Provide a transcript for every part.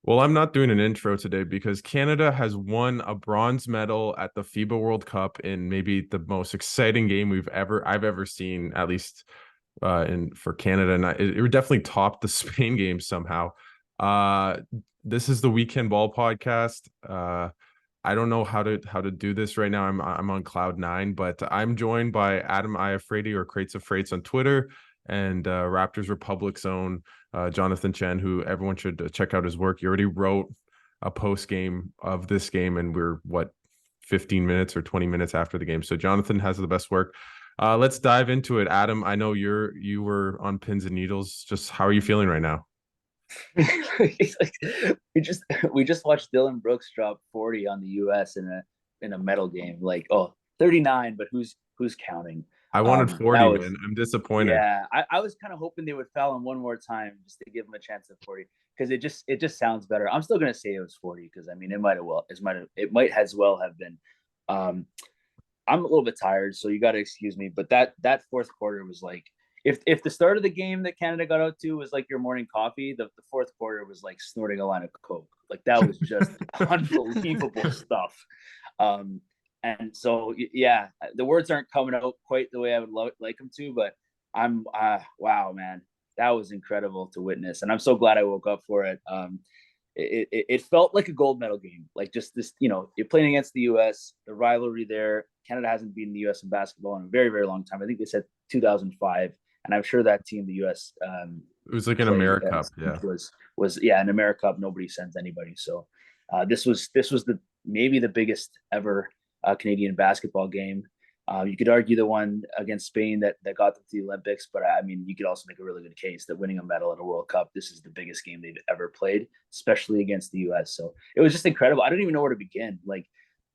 Well, I'm not doing an intro today because Canada has won a bronze medal at the FIBA World Cup in maybe the most exciting game I've ever seen, at least in for Canada, and it would definitely top the Spain game somehow. Uh, this is the Weekend Ball podcast. I don't know how to do this right now. I'm on cloud nine, but I'm joined by Adam Iafrate or Crates of Freights on Twitter and Raptors Republic's own Jonathan Chen, who everyone should check out his work. He already wrote a post game of this game, and we're 15 minutes or 20 minutes after the game. So Jonathan has the best work. Let's dive into it. Adam, I know you were on pins and needles. Just how are you feeling right now? Like, we just we just watched Dylan Brooks drop 40 on the US in a medal game. Like, oh, 39, but who's counting? I wanted That 40, was man. I'm disappointed. yeah. I was kind of hoping they would foul him one more time just to give him a chance at 40 because it just sounds better. I'm still gonna say it was 40 because I mean it might as well have been. Um, I'm a little bit tired, so you got to excuse me. But that fourth quarter was like, if the start of the game that Canada got out to was like your morning coffee, the fourth quarter was like snorting a line of coke. Like that was just unbelievable stuff. Um, and so yeah, the words aren't coming out quite the way I would like them to, but I'm wow, man, that was incredible to witness, and I'm so glad I woke up for it. It felt like a gold medal game. Like just this, you're playing against the U.S. The rivalry there. Canada hasn't beaten the U.S. in basketball in a very, very long time. I think they said 2005, and I'm sure that team the U.S. It was like an played America Cup, against yeah. was yeah, an America Cup. Nobody sends anybody. So this was the maybe the biggest ever Canadian basketball game. You could argue the one against Spain that got them to the Olympics, but I mean, you could also make a really good case that winning a medal at a World Cup, this is the biggest game they've ever played, especially against the U.S. So it was just incredible. I don't even know where to begin. Like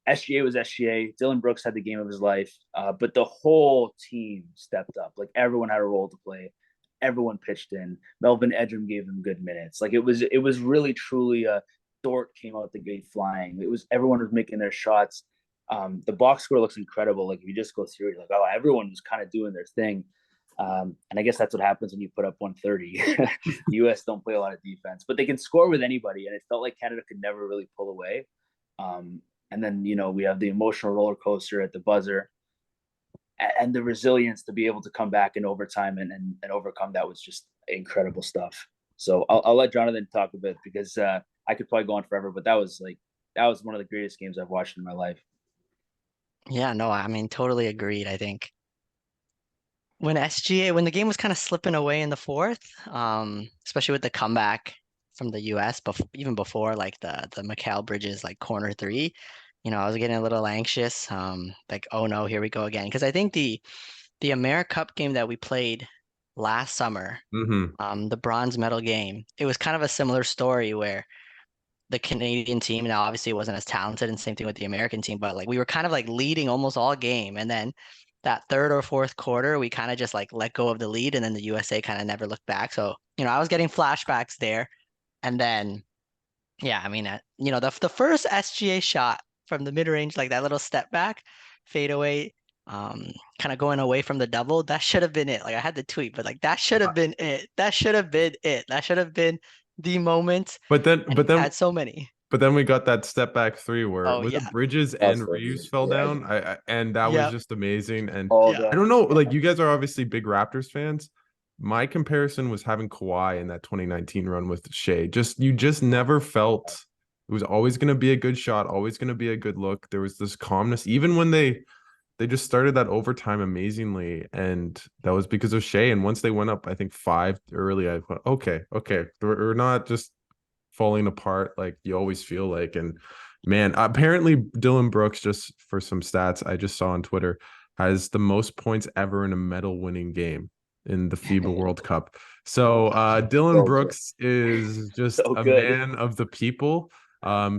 SGA was SGA. Dylan Brooks had the game of his life, but the whole team stepped up. Like everyone had a role to play. Everyone pitched in. Melvin Edrum gave them good minutes. Like it was really truly a Dort came out the gate flying. It was everyone was making their shots. The box score looks incredible. Like if you just go through it, you're like, oh, everyone was kind of doing their thing. And I guess that's what happens when you put up 130. The U.S. don't play a lot of defense, but they can score with anybody, and it felt like Canada could never really pull away. And then we have the emotional roller coaster at the buzzer, and the resilience to be able to come back in overtime and overcome that was just incredible stuff. So I'll let Jonathan talk a bit because I could probably go on forever, but that was one of the greatest games I've watched in my life. Yeah, no, I mean, totally agreed. I think when the game was kind of slipping away in the fourth, especially with the comeback from the US, even before like the Mikal Bridges like corner three, I was getting a little anxious. Like, oh no, here we go again. Because I think the America Cup game that we played last summer, Mm-hmm. the bronze medal game, it was kind of a similar story where the Canadian team now obviously wasn't as talented, and same thing with the American team, but like we were kind of like leading almost all game, and then that third or fourth quarter we kind of just like let go of the lead, and then the USA kind of never looked back. So I was getting flashbacks there, and then yeah, I mean the first SGA shot from the mid range, like that little step back fade away, kind of going away from the double, that should have been it. Like I had the tweet, but like that should have been it. That should have been it. That should have been the moment. But then, And but we then, had so many. but then we got that step back three where Oh was it yeah. Bridges That's and what it Reeves is. fell Yeah. down. And that was Yep. just amazing. And All Yeah. I the don't know, yeah. like you guys are obviously big Raptors fans. My comparison was having Kawhi in that 2019 run with Shea. You just never felt it was always going to be a good shot, always going to be a good look. There was this calmness, even when they just started that overtime amazingly, and that was because of Shea. And once they went up, I think five early, I thought, okay, we're not just falling apart like you always feel like. And man, apparently Dylan Brooks, just for some stats I just saw on Twitter, has the most points ever in a medal winning game in the FIBA World Cup. So Dylan So good. Brooks is just So a good. man of the people.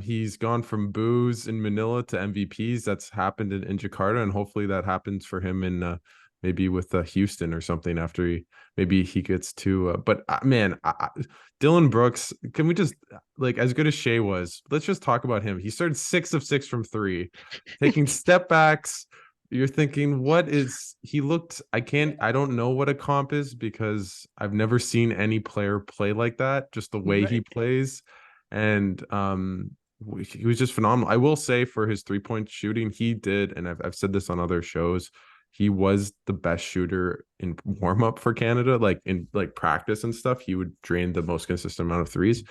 He's gone from boos in Manila to MVPs. That's happened in Jakarta, and hopefully that happens for him in maybe with Houston or something after maybe he gets to. But man, Dylan Brooks, can we just like as good as Shea was? Let's just talk about him. He started 6 of 6 from three, taking step backs. You're thinking, what is he looked? I don't know what a comp is because I've never seen any player play like that. Just the way he Right. plays. and he was just phenomenal. I will say for his 3-point shooting, he did, and I've said this on other shows, he was the best shooter in warm up for Canada, like in like practice and stuff. He would drain the most consistent amount of threes.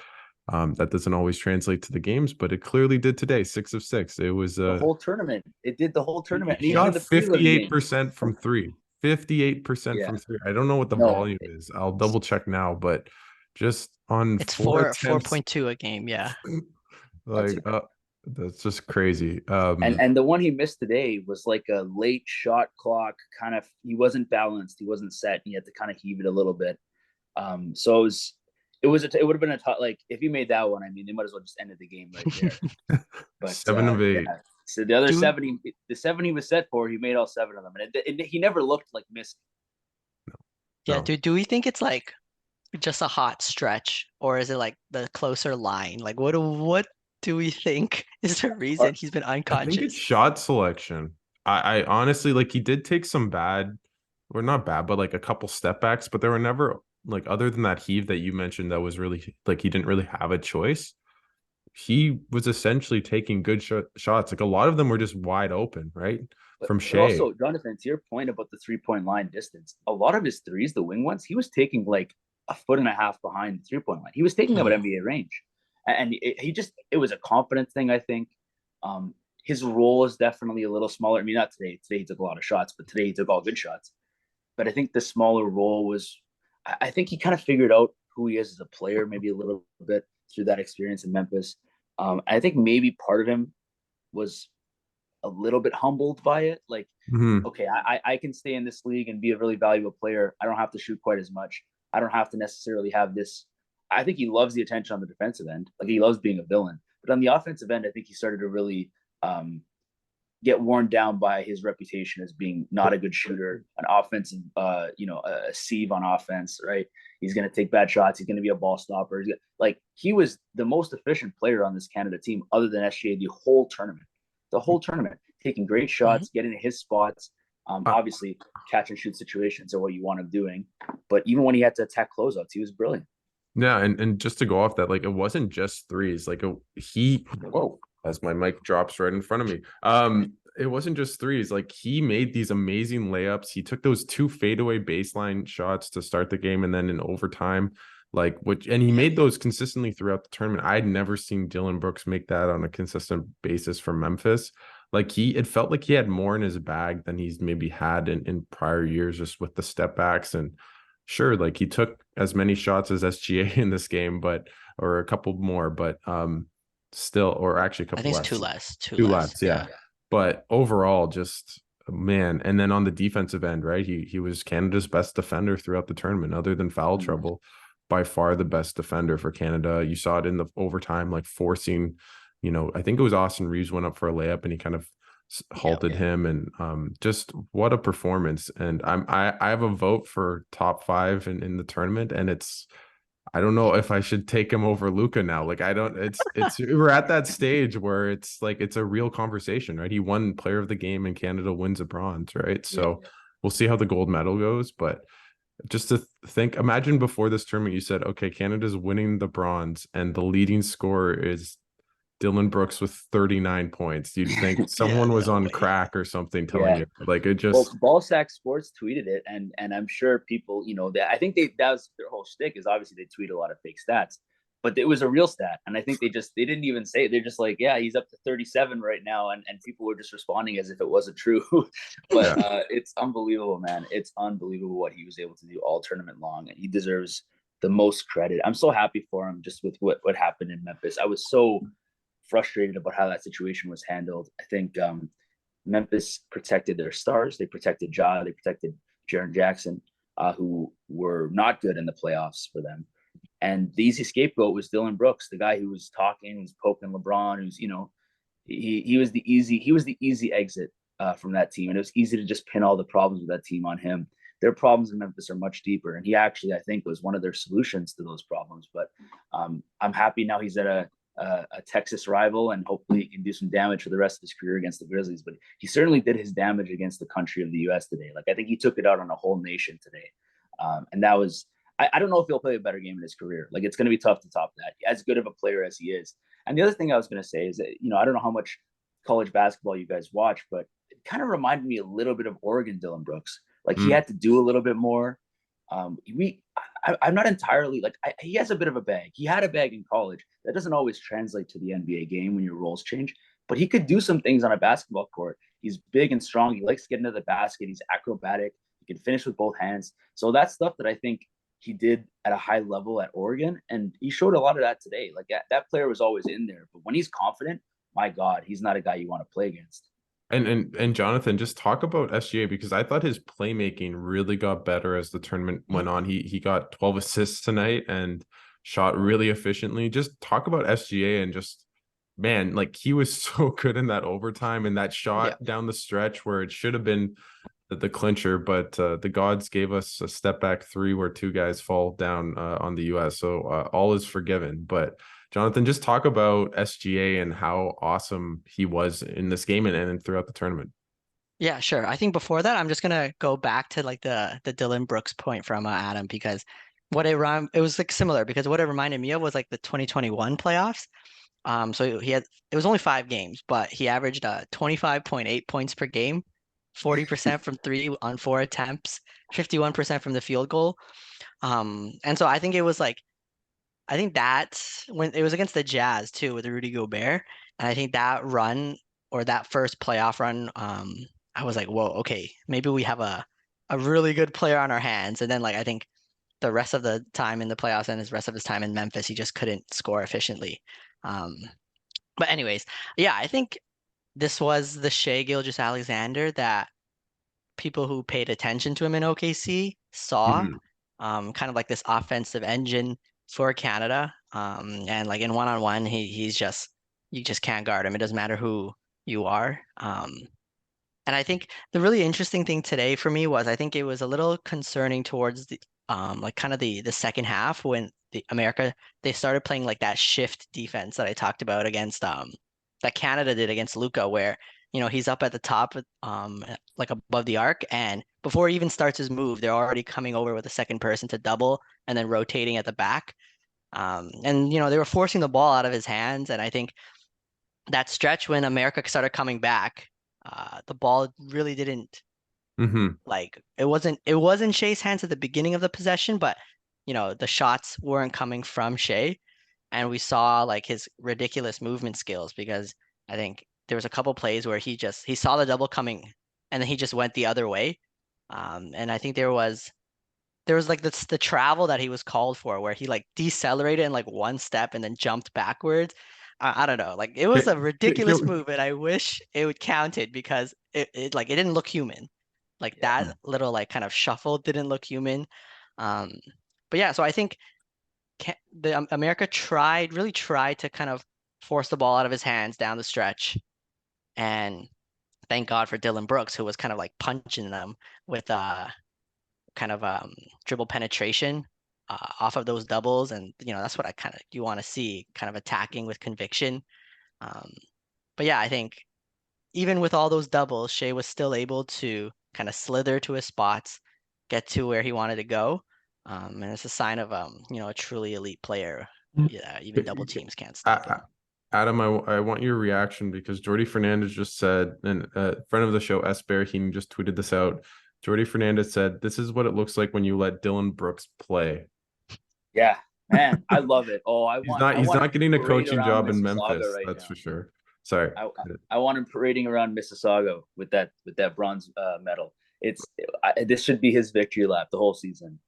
That doesn't always translate to the games, but it clearly did today. 6 of 6. It was The whole tournament. It did the whole tournament. And he even shot the prelim game. 58% from three. 58% Yeah. from three. I don't know what the No, volume is. I'll double check now, but just on It's 4 attempts, 4.2 a game. Yeah. like that's just crazy. and the one he missed today was like a late shot clock kind of. He wasn't balanced. He wasn't set. He had to kind of heave it a little bit. So it would have been a tough. Like if he made that one, I mean, they might as well just ended the game right there. But 7 of 8. yeah. So the other Dude. 7, the 7 he was set for, he made all 7 of them, and he never looked like missing. Yeah, No. dude, do we think it's like just a hot stretch, or is it like the closer line? Like what do we think is the reason he's been I think it's unconscious? shot selection. I honestly, like, he did take some bad, or not bad, but like a couple step backs, but there were never, like, other than that heave that you mentioned, that was really like he didn't really have a choice. He was essentially taking good shots. Like a lot of them were just wide open, right? From But Shea. also, Jonathan, to your point about the 3-point line distance, a lot of his threes, the wing ones, he was taking like a foot and a half behind the 3-point line. He was taking them at NBA range, and it was a confidence thing, I think. His role is definitely a little smaller. I mean, not today. Today he took a lot of shots, but today he took all good shots. But I think the smaller role was, I think he kind of figured out who he is as a player, maybe a little bit through that experience in Memphis. I think maybe part of him was a little bit humbled by it. Like, okay, I can stay in this league and be a really valuable player. I don't have to shoot quite as much. I don't have to necessarily have this. I think he loves the attention on the defensive end. Like he loves being a villain. But on the offensive end, I think he started to really get worn down by his reputation as being not a good shooter, an offensive, a sieve on offense, right? He's going to take bad shots. He's going to be a ball stopper. Like he was the most efficient player on this Canada team, other than SGA, the whole tournament, taking great shots, getting to his spots. Obviously, catch and shoot situations are what you want him doing, but even when he had to attack closeouts, he was brilliant. Yeah, and just to go off that, like it wasn't just threes. Like whoa, as my mic drops right in front of me. It wasn't just threes. Like he made these amazing layups. He took those 2 fadeaway baseline shots to start the game, and then in overtime, and he made those consistently throughout the tournament. I'd never seen Dillon Brooks make that on a consistent basis for Memphis. Like it felt like he had more in his bag than he's maybe had in prior years, just with the step backs. And sure, like he took as many shots as SGA in this game, or a couple more, but still, or actually a couple I think less. it's 2 less. Two less, yeah. But overall, just man. And then on the defensive end, right? He was Canada's best defender throughout the tournament, other than foul trouble. By far the best defender for Canada. You saw it in the overtime, like forcing, I think it was Austin Reeves went up for a layup and he kind of halted him, and just what a performance. And I have a vote for top 5 in the tournament, and I don't know if I should take him over Luka now. Like it's we're at that stage where it's like it's a real conversation, right? He won player of the game and Canada wins a bronze, right? So we'll see how the gold medal goes, but just to imagine before this tournament, you said, okay, Canada's winning the bronze and the leading scorer is Dillon Brooks with 39 points. You'd think someone was on crack or something telling you. Like it just. Well, Ballsack Sports tweeted it, and I'm sure people, I think that was their whole shtick. Is obviously they tweet a lot of fake stats, but it was a real stat, and I think they didn't even say it. They're just like, yeah, he's up to 37 right now, and people were just responding as if it wasn't true. But it's unbelievable, man. It's unbelievable what he was able to do all tournament long, and he deserves the most credit. I'm so happy for him just with what happened in Memphis. I was so frustrated about how that situation was handled. I think Memphis protected their stars. They protected Ja. They protected Jaren Jackson, who were not good in the playoffs for them. And the easy scapegoat was Dillon Brooks, the guy who was talking, who's poking LeBron, who's he was the easy exit from that team, and it was easy to just pin all the problems with that team on him. Their problems in Memphis are much deeper, and he actually, I think, was one of their solutions to those problems. But I'm happy now he's at a Texas rival, and hopefully he can do some damage for the rest of his career against the Grizzlies. But he certainly did his damage against the country of the U.S. today. Like I think he took it out on a whole nation today, and that was I don't know if he'll play a better game in his career. Like, it's going to be tough to top that, as good of a player as he is. And the other thing I was going to say is that, I don't know how much college basketball you guys watch, but it kind of reminded me a little bit of Oregon Dylan Brooks. Like, he had to do a little bit more. I'm not entirely like, he has a bit of a bag. He had a bag in college. That doesn't always translate to the NBA game when your roles change, but he could do some things on a basketball court. He's big and strong. He likes to get into the basket. He's acrobatic. He can finish with both hands. So that's stuff that I think he did at a high level at Oregon. And he showed a lot of that today. Like, that player was always in there, but when he's confident, my God, he's not a guy you want to play against. And Jonathan, just talk about SGA, because I thought his playmaking really got better as the tournament went on. He got 12 assists tonight and shot really efficiently. Just talk about SGA and just, man, like, he was so good in that overtime and that shot down the stretch where it should have been the clincher, but the gods gave us a step back three where two guys fall down on the US. So all is forgiven. But Jonathan, just talk about SGA and how awesome he was in this game and throughout the tournament. Yeah, sure. I think before that, I'm just gonna go back to like the Dylan Brooks point from Adam, because it was like similar, because what it reminded me of was like the 2021 playoffs. So it was only 5 games, but he averaged 25.8 points per game, 40% from three on 4 attempts, 51% from the field goal. And so I think it was like, I think that when it was against the Jazz too with Rudy Gobert, and I think that run, or that first playoff run, I was like, whoa, okay, maybe we have a really good player on our hands. And then like I think the rest of the time in the playoffs and his rest of his time in Memphis, he just couldn't score efficiently. Um, but anyways, yeah, I think this was the Shai Gilgeous-Alexander that people who paid attention to him in OKC saw, Mhm. kind of like this offensive engine for Canada. And like in one-on-one, he's just, you just can't guard him. It doesn't matter who you are. And I think the really interesting thing today for me was, I think it was a little concerning towards the like kind of the second half, when they started playing like that shift defense that I talked about against that Canada did against Luka, where he's up at the top, like above the arc, and before he even starts his move, they're already coming over with a second person to double and then rotating at the back. And they were forcing the ball out of his hands, and I think that stretch when America started coming back, the ball really didn't, Mhm. like, it wasn't Shea's hands at the beginning of the possession, but the shots weren't coming from Shea, and we saw like his ridiculous movement skills, because I think there was a couple plays where he saw the double coming and then he just went the other way. And I think there was like the travel that he was called for, where he like decelerated in like one step and then jumped backwards. I don't know. Like, it was a ridiculous Can- move, and I wish it would counted, because it didn't look human. Like, Yeah. that little like kind of shuffle didn't look human. Um, but yeah, so I think America really tried to kind of force the ball out of his hands down the stretch, and thank God for Dylan Brooks, who was kind of like punching them with kind of dribble penetration off of those doubles, and that's what you want to see, kind of attacking with conviction. Um, but yeah, I think even with all those doubles, Shea was still able to kind of slither to his spots, get to where he wanted to go, and it's a sign of a truly elite player. Yeah, even double teams can't stop A- him. Adam, I want your reaction, because Jordy Fernandez just said, and a friend of the show, S. Berahini, just tweeted this out. Jordy Fernandez said, "This is what it looks like when you let Dylan Brooks play." Yeah, man, I love it. Oh, I He's want not I he's want him not to getting a parade coaching around job in Mississauga Memphis, right that's now. for sure. Sorry. I want him parading around Mississauga with that bronze medal. This should be his victory lap the whole season.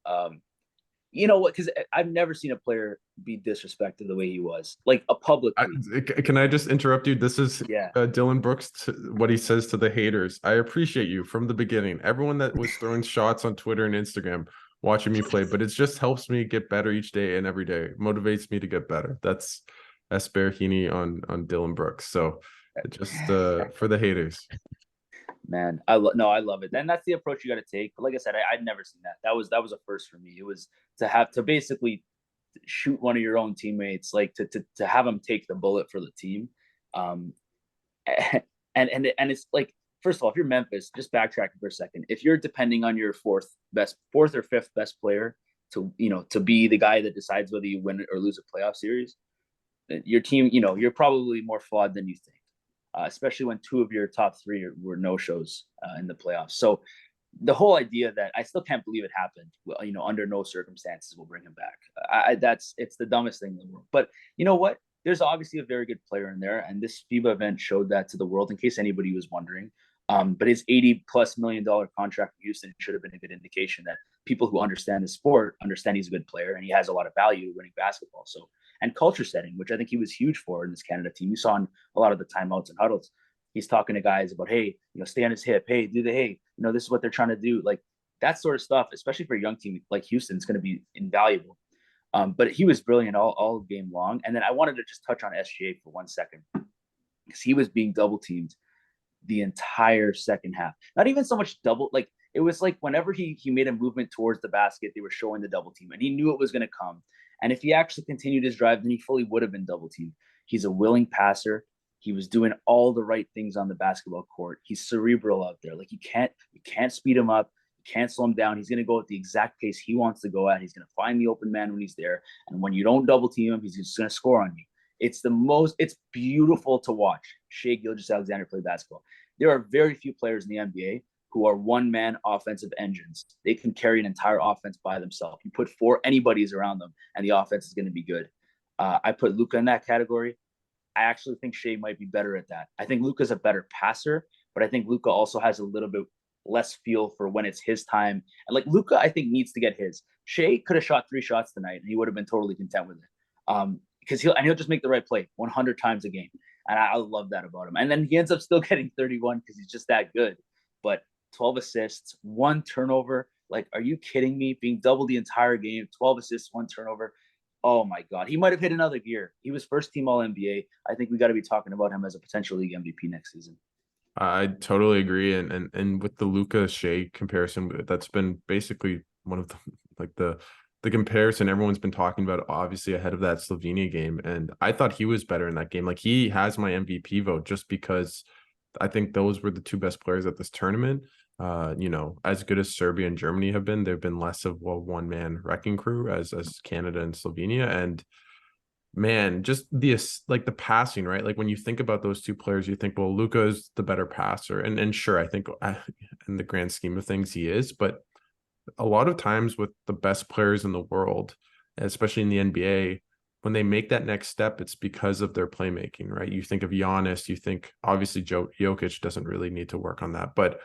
You know what? Because I've never seen a player be disrespected the way he was, like publicly. Can I just interrupt you? This is Yeah, Dylan Brooks, what he says to the haters. "I appreciate you from the beginning. Everyone that was throwing shots on Twitter and Instagram watching me play, but it just helps me get better each day and every day. Motivates me to get better." That's S. Berahini on Dylan Brooks. So just for the haters. man, no, I love it, and that's the approach you got to take. But like I said, I'd never seen that. That was a first for me. It was to have to basically shoot one of your own teammates, like to have him take the bullet for the team. Um, and it's like, first of all, if you're Memphis, just backtracking for a second, if you're depending on your fourth or fifth best player to be the guy that decides whether you win or lose a playoff series, your team, you're probably more flawed than you think, especially when two of your top three were no shows in the playoffs. So the whole idea that I still can't believe it happened, under no circumstances will bring him back. It's the dumbest thing in the world. But you know what? There's obviously a very good player in there, and this FIBA event showed that to the world. In case anybody was wondering, but his $80+ million contract for Houston should have been a good indication that people who understand the sport understand he's a good player and he has a lot of value winning basketball. So, and culture setting, which I think he was huge for in this Canada team. You saw in a lot of the timeouts and huddles, he's talking to guys about, hey, stay on his hip. Hey, this is what they're trying to do. Like that sort of stuff, especially for a young team like Houston, is going to be invaluable. But he was brilliant all game long. And then I wanted to just touch on SGA for 1 second because he was being double teamed the entire second half. Not even so much double, like it was like whenever he made a movement towards the basket, they were showing the double team and he knew it was going to come. And if he actually continued his drive, then he fully would have been double teamed. He's a willing passer. He was doing all the right things on the basketball court. He's cerebral out there. Like you can't speed him up. You can't slow him down. He's going to go at the exact pace he wants to go at. He's going to find the open man when he's there. And when you don't double team him, he's just going to score on you. It's beautiful to watch Shai Gilgeous-Alexander play basketball. There are very few players in the NBA who are one-man offensive engines. They can carry an entire offense by themselves. You put four anybody's around them, and the offense is going to be good. I put Luka in that category. I actually think Shai might be better at that. I think Luka's a better passer, but I think Luka also has a little bit less feel for when it's his time. And like Luka, I think needs to get his. Shai could have shot 3 shots tonight, and he would have been totally content with it. Because he'll just make the right play 100 times a game. And I love that about him. And then he ends up still getting 31 because he's just that good. But 12 assists, 1 turnover. Like, are you kidding me? Being double the entire game, 12 assists, 1 turnover. Oh my God. He might have hit another gear. He was first team All NBA. I think we got to be talking about him as a potential league MVP next season. I totally agree. And with the Luka Shai comparison, that's been basically one of the comparison everyone's been talking about, obviously ahead of that Slovenia game. And I thought he was better in that game. Like he has my MVP vote just because I think those were the 2 best players at this tournament. As good as Serbia and Germany have been, they've been less of a one-man wrecking crew as Canada and Slovenia. And man, just the passing, right? Like when you think about those 2 players, you think, well, Luka is the better passer. And sure, I think in the grand scheme of things, he is, but a lot of times with the best players in the world, especially in the NBA, when they make that next step, it's because of their playmaking, right? You think of Giannis, you think obviously Jokic doesn't really need to work on that, but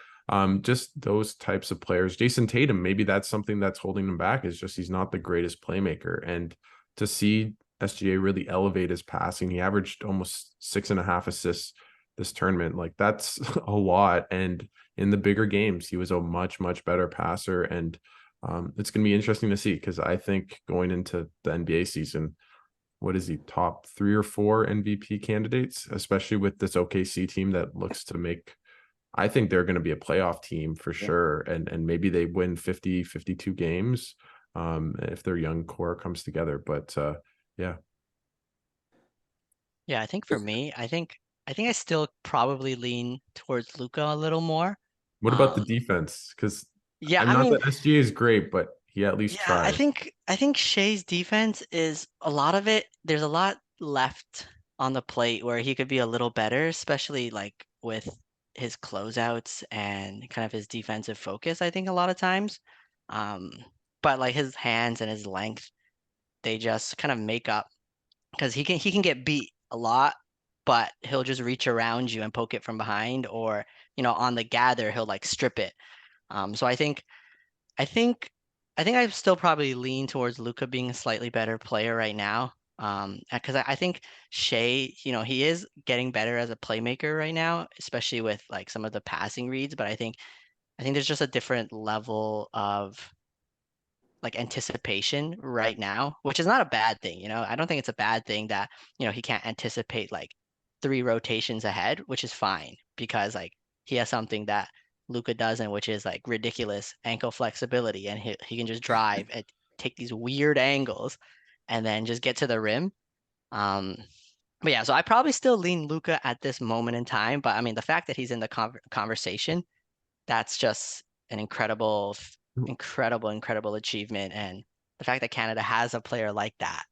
just those types of players. Jason Tatum, maybe that's something that's holding him back, is just he's not the greatest playmaker. And to see SGA really elevate his passing, he averaged almost 6.5 assists this tournament. Like that's a lot. And in the bigger games, he was a much, much better passer. And it's going to be interesting to see, because I think going into the NBA season, what is he, top 3 or 4 MVP candidates, especially with this OKC team that looks to make, I think they're going to be a playoff team for sure. And maybe they win 50, 52 games if their young core comes together. But yeah. Yeah, I think for me, I think I still probably lean towards Luka a little more. What about the defense? Because Yeah, I'm I not mean, that SGA is great, but he at least yeah, tried. I think Shai's defense is a lot of it. There's a lot left on the plate where he could be a little better, especially like with his closeouts and kind of his defensive focus, I think a lot of times. Um, but like his hands and his length, they just kind of make up because he can get beat a lot, but he'll just reach around you and poke it from behind, or on the gather he'll like strip it. So I think I still probably lean towards Luca being a slightly better player right now. Because I think Shea, he is getting better as a playmaker right now, especially with like some of the passing reads. But I think there's just a different level of like anticipation right now, which is not a bad thing. I don't think it's a bad thing that, he can't anticipate like 3 rotations ahead, which is fine because like he has something that Luca doesn't, which is like ridiculous ankle flexibility, and he can just drive and take these weird angles and then just get to the rim. Um, but yeah, so I probably still lean Luca at this moment in time, but I mean the fact that he's in the conversation, that's just an incredible achievement. And the fact that Canada has a player like that,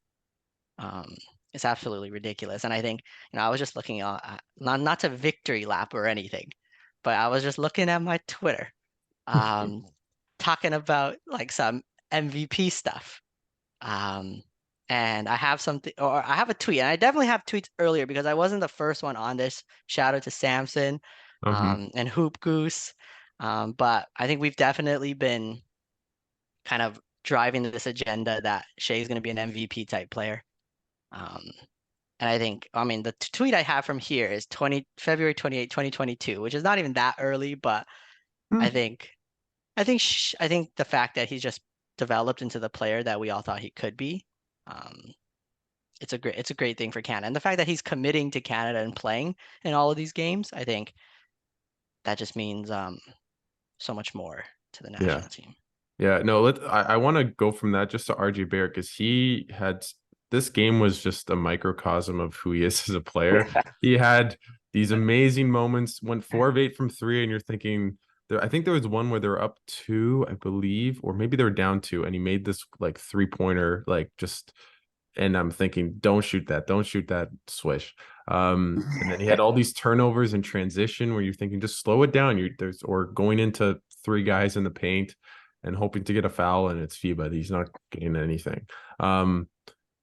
is absolutely ridiculous. And I think, I was just looking not to victory lap or anything, but I was just looking at my Twitter, talking about like some MVP stuff. And I have something, or I have a tweet, and I definitely have tweets earlier because I wasn't the first one on this. Shout out to Samson, and Hoop Goose. But I think we've definitely been kind of driving this agenda that Shea's going to be an MVP type player. Um, and I think, the tweet I have from here is February 28, 2022, which is not even that early, but I think, I think the fact that he's just developed into the player that we all thought he could be, it's a great thing for Canada. And the fact that he's committing to Canada and playing in all of these games, I think that just means so much more to the national team. Yeah, no, I want to go from that just to RJ Barrett, because this game was just a microcosm of who he is as a player. He had these amazing moments, went 4 of 8 from 3, and you're thinking, I think there was one where they were up 2, I believe, or maybe they were down 2, and he made this like 3-pointer, like just, and I'm thinking, don't shoot that, swish. And then he had all these turnovers in transition where you're thinking, just slow it down. Or going into 3 guys in the paint and hoping to get a foul, and it's FIBA. He's not getting anything.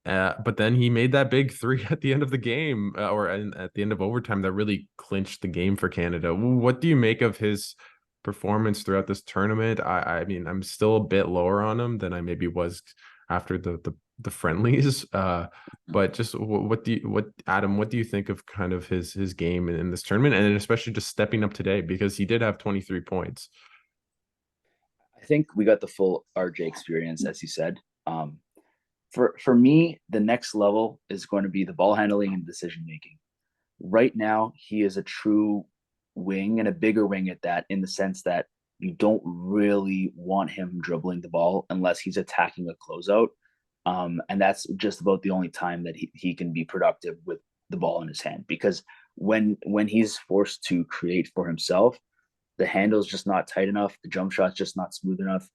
But then he made that big 3 at the end of the game, at the end of overtime, that really clinched the game for Canada. What do you make of his performance throughout this tournament? I mean, I'm still a bit lower on him than I maybe was after the friendlies. But just Adam, what do you think of kind of his game in this tournament, and especially just stepping up today, because he did have 23 points? I think we got the full RJ experience, as you said. For me, the next level is going to be the ball handling and decision making. Right now, he is a true wing, and a bigger wing at that, in the sense that you don't really want him dribbling the ball unless he's attacking a closeout. And that's just about the only time that he can be productive with the ball in his hand, because when he's forced to create for himself, the handle's just not tight enough, the jump shot's just not smooth enough.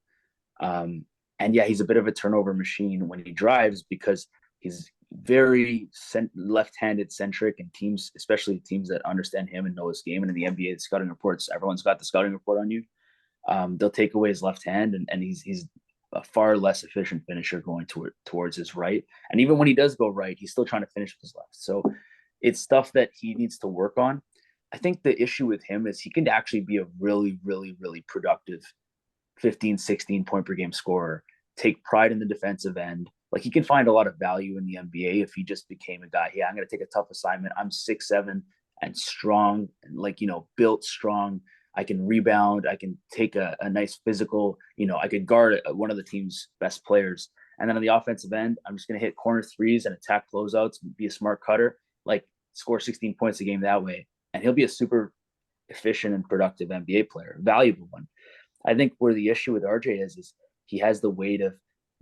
And yeah, he's a bit of a turnover machine when he drives, because he's very left-handed centric, and teams, especially teams that understand him and know his game, and in the NBA, the scouting reports, everyone's got the scouting report on you. They'll take away his left hand, and he's a far less efficient finisher going towards his right. And even when he does go right, he's still trying to finish with his left. So it's stuff that he needs to work on. I think the issue with him is he can actually be a really, really, really productive 15, 16 point per game scorer, take pride in the defensive end. Like, he can find a lot of value in the NBA if he just became a guy. Yeah, I'm going to take a tough assignment. I'm 6'7" and strong, and built strong. I can rebound. I can take a nice physical, I could guard one of the team's best players. And then on the offensive end, I'm just going to hit corner threes and attack closeouts, be a smart cutter, score 16 points a game that way. And he'll be a super efficient and productive NBA player, valuable one. I think where the issue with RJ is he has the weight of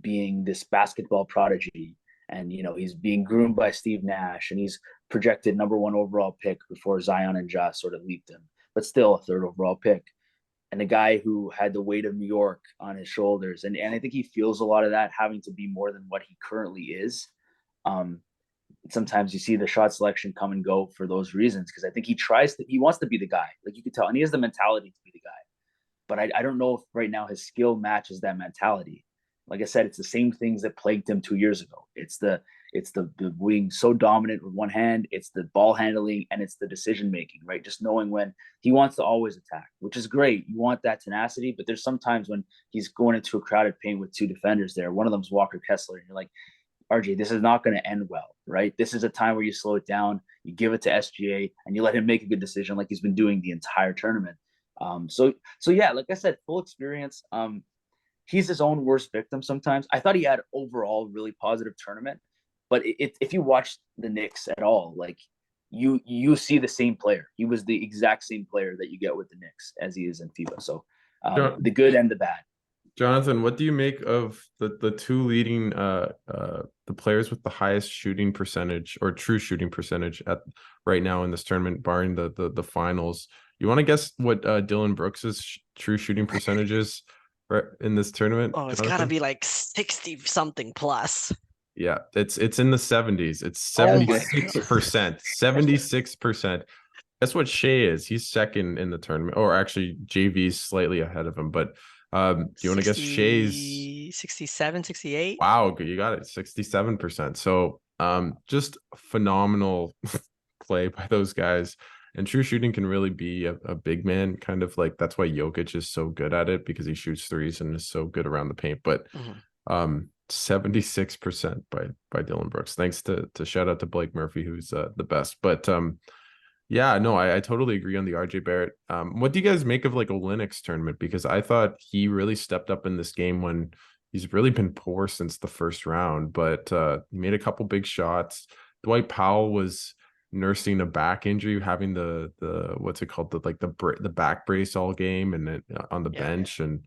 being this basketball prodigy, and he's being groomed by Steve Nash, and he's projected #1 overall pick before Zion and Ja sort of leaped him, but still a 3rd overall pick, and a guy who had the weight of New York on his shoulders, and I think he feels a lot of that, having to be more than what he currently is. Sometimes you see the shot selection come and go for those reasons, because I think he wants to be the guy, like you could tell, and he has the mentality to be the guy. But I don't know if right now his skill matches that mentality. Like I said, it's the same things that plagued him 2 years ago. It's the being so dominant with one hand, it's the ball handling, and it's the decision making, right? Just knowing when he wants to always attack, which is great. You want that tenacity, but there's sometimes when he's going into a crowded paint with 2 defenders there. One of them's Walker Kessler, and you're like, RJ, this is not going to end well, right? This is a time where you slow it down, you give it to SGA, and you let him make a good decision, like he's been doing the entire tournament. So yeah, like I said, full experience. He's his own worst victim sometimes. I thought he had overall really positive tournament, but if you watch the Knicks at all, you see the same player. He was the exact same player that you get with the Knicks as he is in FIBA. So the good and the bad. Jonathan, what do you make of the 2 leading the players with the highest shooting percentage, or true shooting percentage, at right now in this tournament, barring the finals? You want to guess what Dylan Brooks's true shooting percentage is in this tournament, Oh, it's gotta Jonathan? be like 60 something plus. Yeah, it's in the 70s. It's Oh my god. 76%. 76%. That's what Shea is. He's second in the tournament, or actually JV's slightly ahead of him. But do you want to guess Shea's? 60, 67, 68. Wow, you got it. 67%. So just phenomenal play by those guys. And true shooting can really be a big man, kind of like that's why Jokic is so good at it, because he shoots threes and is so good around the paint. But 76% by Dylan Brooks. Thanks to shout out to Blake Murphy, who's the best. But yeah, no, I totally agree on the RJ Barrett. What do you guys make of like Olynyk's tournament? Because I thought he really stepped up in this game when he's really been poor since the first round, but he made a couple big shots. Dwight Powell was nursing a back injury, having the what's it called, the back brace all game, and then on the bench. And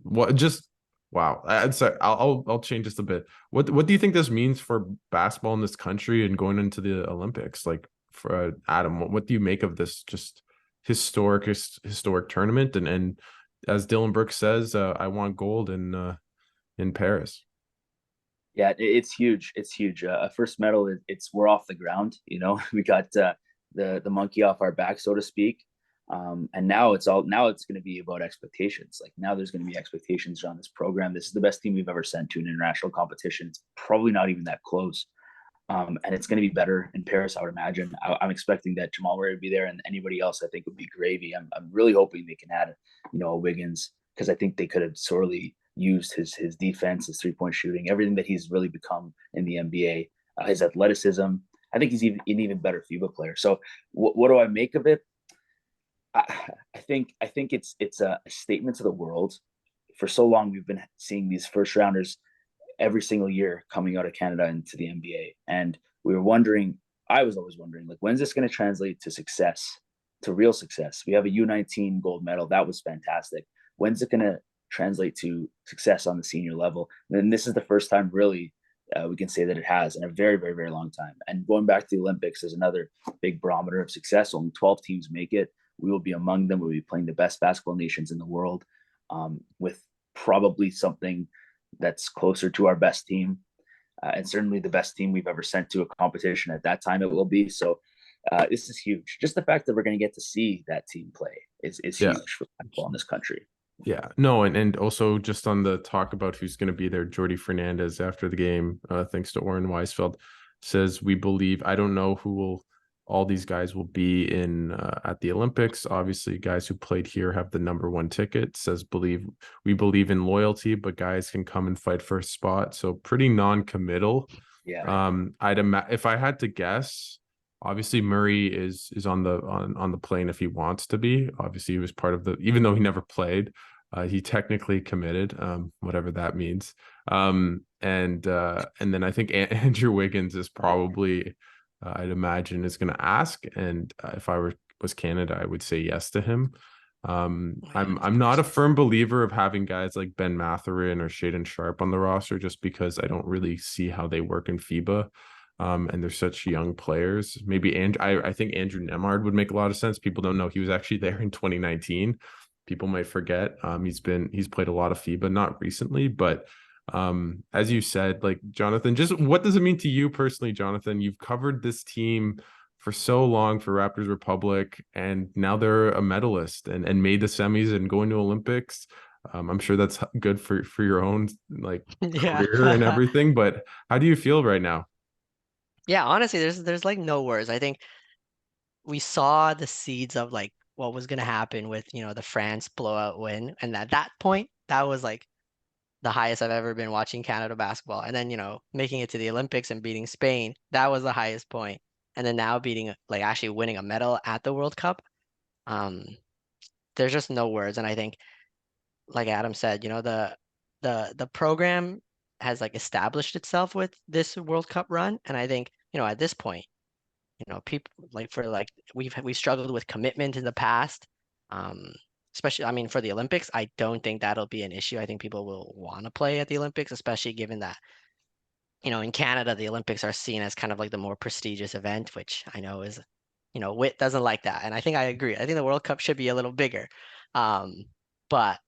what just wow. I'm sorry, I'll change this a bit. What do you think this means for basketball in this country and going into the Olympics? Like for Adam, what do you make of this just historic tournament? And as Dylan Brooks says, I want gold in Paris. Yeah, it's huge. It's huge. First medal. We're off the ground. We got the monkey off our back, so to speak. And now it's going to be about expectations. Like now there's going to be expectations on this program. This is the best team we've ever sent to an international competition. It's probably not even that close. And it's going to be better in Paris, I would imagine. I'm expecting that Jamal Murray would be there, and anybody else I think would be gravy. I'm really hoping they can add, a Wiggins, because I think they could have sorely used his defense, his 3-point shooting, everything that he's really become in the NBA, his athleticism. I think he's an even better FIBA player. So what do I make of it? I think it's a statement to the world. For so long, we've been seeing these first rounders every single year coming out of Canada into the NBA. And I was always wondering, like, when's this going to translate to success, to real success? We have a U19 gold medal. That was fantastic. When's it going to translate to success on the senior level? And this is the first time really we can say that it has in a very, very, very long time. And going back to the Olympics is another big barometer of success. Only 12 teams make it. We will be among them. We'll be playing the best basketball nations in the world, with probably something that's closer to our best team, and certainly the best team we've ever sent to a competition. At that time it will be. So this is huge. Just the fact that we're going to get to see that team play is Yeah. huge for basketball in this country. Yeah, no, and also just on the talk about who's going to be there, Jordy Fernandez after the game, thanks to Oren Weisfeld, says we believe. I don't know who all these guys will be in at the Olympics. Obviously, guys who played here have the #1 ticket. Says we believe in loyalty, but guys can come and fight for a spot. So pretty non-committal. Yeah. If I had to guess, obviously Murray is on the plane if he wants to be. Obviously, he was part of even though he never played. He technically committed, whatever that means. And then I think Andrew Wiggins is probably, I'd imagine, is going to ask. And if I was Canada, I would say yes to him. I'm not a firm believer of having guys like Ben Mathurin or Shaedon Sharp on the roster, just because I don't really see how they work in FIBA. And they're such young players. Maybe I think Andrew Nemhard would make a lot of sense. People don't know he was actually there in 2019. People might forget. He's played a lot of FIBA, not recently, but as you said, like, Jonathan, just what does it mean to you personally, Jonathan? You've covered this team for so long for Raptors Republic, and now they're a medalist and made the semis and going to Olympics. I'm sure that's good for your own career and everything. But how do you feel right now? Yeah, honestly, there's like no words. I think we saw the seeds of like what was gonna happen with, the France blowout win. And at that point, that was like the highest I've ever been watching Canada basketball. And then, making it to the Olympics and beating Spain, that was the highest point. And then now actually winning a medal at the World Cup. Um, there's just no words. And I think, like Adam said, the program has like established itself with this World Cup run. And I think, at this point, people we've struggled with commitment in the past. Especially, I mean, for the Olympics, I don't think that'll be an issue. I think people will want to play at the Olympics, especially given that, in Canada, the Olympics are seen as kind of like the more prestigious event, which I know is, WIT doesn't like that. And I think I agree. I think the World Cup should be a little bigger. But